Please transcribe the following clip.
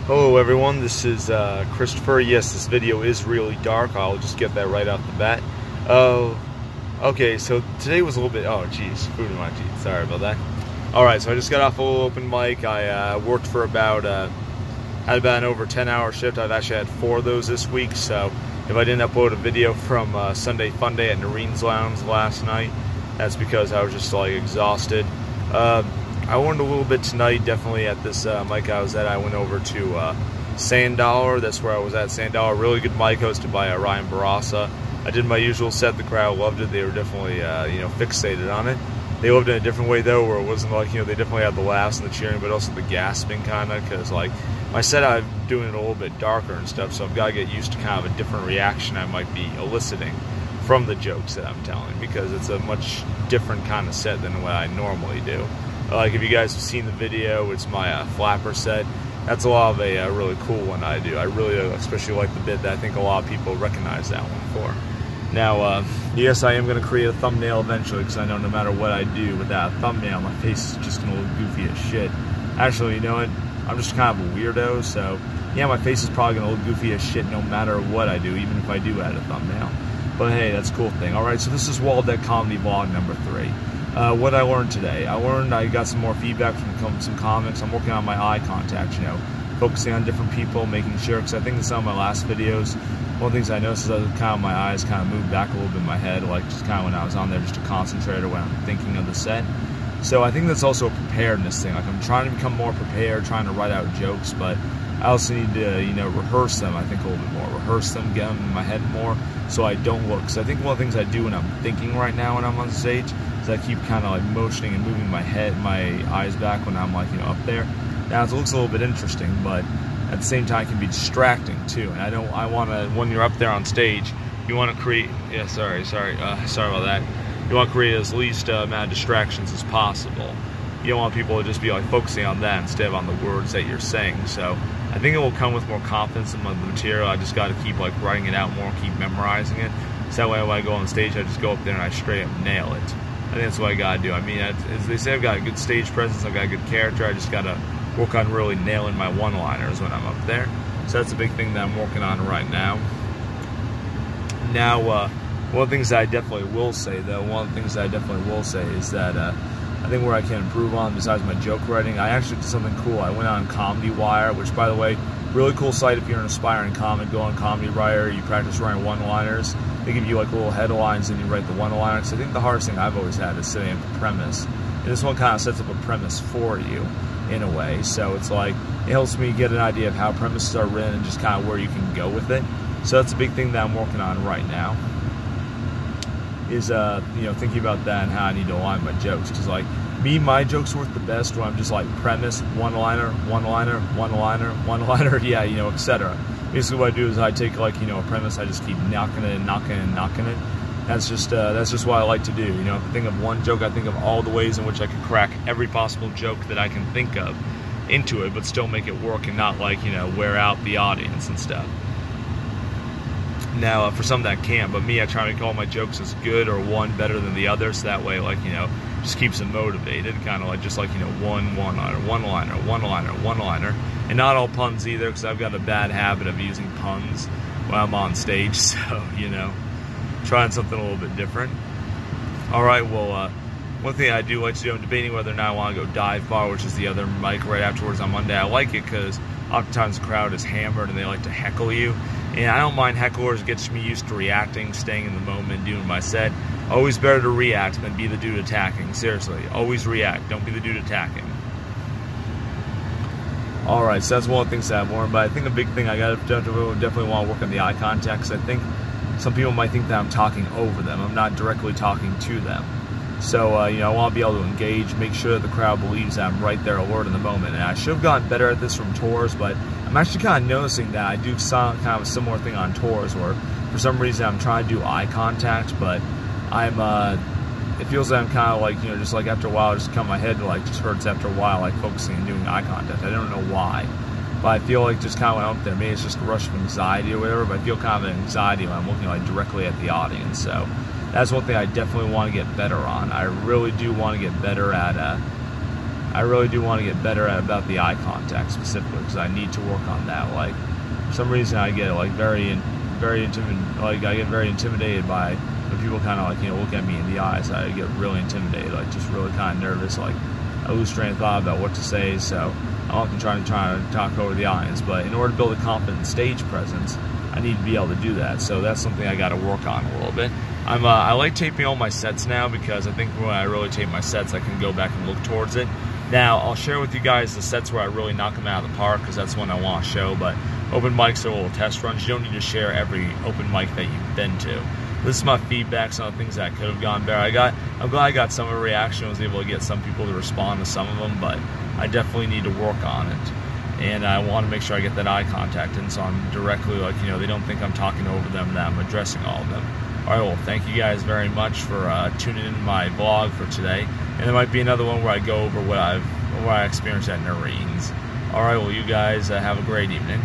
Hello everyone, this is Christopher. Yes, this video is really dark. I'll just get that right off the bat. Okay, so today was a little bit, oh geez, food in my teeth, sorry about that. Alright, so I just got off a little open mic. I worked for had about an over 10-hour shift. I've actually had 4 of those this week, so if I didn't upload a video from Sunday Fun Day at Noreen's Lounge last night, that's because I was just like exhausted. I learned a little bit tonight, definitely at this mic I was at. I went over to Sand Dollar. That's where I was at, Sand Dollar. Really good mic hosted by Ryan Barassa. I did my usual set. The crowd loved it. They were definitely fixated on it. They loved it in a different way though, where it wasn't like, they definitely had the laughs and the cheering, but also the gasping kind of, because like my set I'm doing it a little bit darker and stuff, so I've got to get used to kind of a different reaction I might be eliciting from the jokes that I'm telling, because it's a much different kind of set than what I normally do. Like if you guys have seen the video, it's my flapper set. That's a lot of a really cool one I do. I really especially like the bit that I think a lot of people recognize that one for. Now, yes, I am going to create a thumbnail eventually, because I know no matter what I do with that thumbnail, my face is just going to look goofy as shit. Actually, you know what? I'm just kind of a weirdo, so yeah, my face is probably going to look goofy as shit no matter what I do, even if I do add a thumbnail. But hey, that's a cool thing. Alright, so this is Waldeck Comedy Vlog number 3. What I learned today. I got some more feedback from some comics. I'm working on my eye contact, focusing on different people, making sure, because I think in some of my last videos, one of the things I noticed is that kind of my eyes kind of moved back a little bit in my head, like just kind of when I was on there just to concentrate when I'm thinking of the set. So I think that's also a preparedness thing. Like I'm trying to become more prepared, trying to write out jokes, but I also need to, rehearse them, I think, a little bit more. Rehearse them, get them in my head more, so I don't look. Because I think one of the things I do when I'm thinking right now when I'm on stage is I keep kind of like motioning and moving my head, my eyes back when I'm like, up there. Now, it looks a little bit interesting, but at the same time, it can be distracting, too. And I want to, when you're up there on stage, you want to create, sorry about that. You want to create as least amount of distractions as possible. You don't want people to just be like focusing on that instead of on the words that you're saying. So I think it will come with more confidence in the material. I just got to keep like writing it out more, keep memorizing it. So that way when I go on stage, I just go up there and I straight up nail it. I think that's what I got to do. I mean, as they say, I've got a good stage presence, I've got a good character. I just got to work on really nailing my one-liners when I'm up there. So that's a big thing that I'm working on right now. Now, one of the things that I definitely will say, though, is that I think where I can improve on, besides my joke writing, I actually did something cool. I went on Comedy Wire, which, by the way, really cool site if you're an aspiring comic. Go on Comedy Wire, you practice writing one-liners. They give you like little headlines and you write the one-liners. I think the hardest thing I've always had is setting up a premise. And this one kind of sets up a premise for you, in a way. So it's like, it helps me get an idea of how premises are written and just kind of where you can go with it. So that's a big thing that I'm working on right now. Is thinking about that and how I need to align my jokes, because like my jokes work the best when I'm just like premise, one-liner, yeah, etc. Basically what I do is I take like a premise, I just keep knocking it. That's just what I like to do. If I think of one joke, I think of all the ways in which I could crack every possible joke that I can think of into it, but still make it work and not like wear out the audience and stuff. Now, for some that can, but me, I try to make all my jokes as good or one better than the other, so that way, like, just keeps them motivated, kind of like, just like, one-liner, and not all puns either, because I've got a bad habit of using puns when I'm on stage, so, trying something a little bit different. Alright, well, one thing I do like to do, I'm debating whether or not I want to go dive bar, which is the other mic right afterwards on Monday. I like it because oftentimes the crowd is hammered and they like to heckle you. And I don't mind hecklers, it gets me used to reacting, staying in the moment, doing my set. Always better to react than be the dude attacking. Seriously, always react, don't be the dude attacking. Alright, so that's one of the things that I've learned, but I think a big thing I definitely want to work on the eye contact, because I think some people might think that I'm talking over them. I'm not directly talking to them. So, I want to be able to engage, make sure that the crowd believes that I'm right there alert in the moment. And I should have gotten better at this from tours, but I'm actually kind of noticing that I do kind of a similar thing on tours where for some reason I'm trying to do eye contact, but it feels like I'm kind of like, just like after a while, just kind of my head like just hurts after a while, like focusing and doing eye contact. I don't know why, but I feel like just kind of when I'm up there, maybe it's just a rush of anxiety or whatever, but I feel kind of an anxiety when I'm looking like directly at the audience. So that's one thing I definitely want to get better on. I really do want to get better at I really do want to get better at about the eye contact specifically, because I need to work on that. Like, for some reason I get like very intimidated by when people kind of like, you know, look at me in the eyes. I get really intimidated, like just really kind of nervous, like I lose train of thought about what to say. So I'm often trying to talk over the audience, but in order to build a confident stage presence, I need to be able to do that. So that's something I got to work on a little bit. I like taping all my sets now, because I think when I really tape my sets, I can go back and look towards it. Now, I'll share with you guys the sets where I really knock them out of the park, because that's one I want to show, but open mics are little test runs. You don't need to share every open mic that you've been to. This is my feedback, some of the things that could have gone better. I'm glad I got some of a reaction. I was able to get some people to respond to some of them, but I definitely need to work on it. And I want to make sure I get that eye contact in, so I'm directly, like, you know, they don't think I'm talking over them, that I'm addressing all of them. Alright, well, thank you guys very much for tuning in to my vlog for today. And there might be another one where I go over what I experienced at Nerines. Alright, well, you guys have a great evening.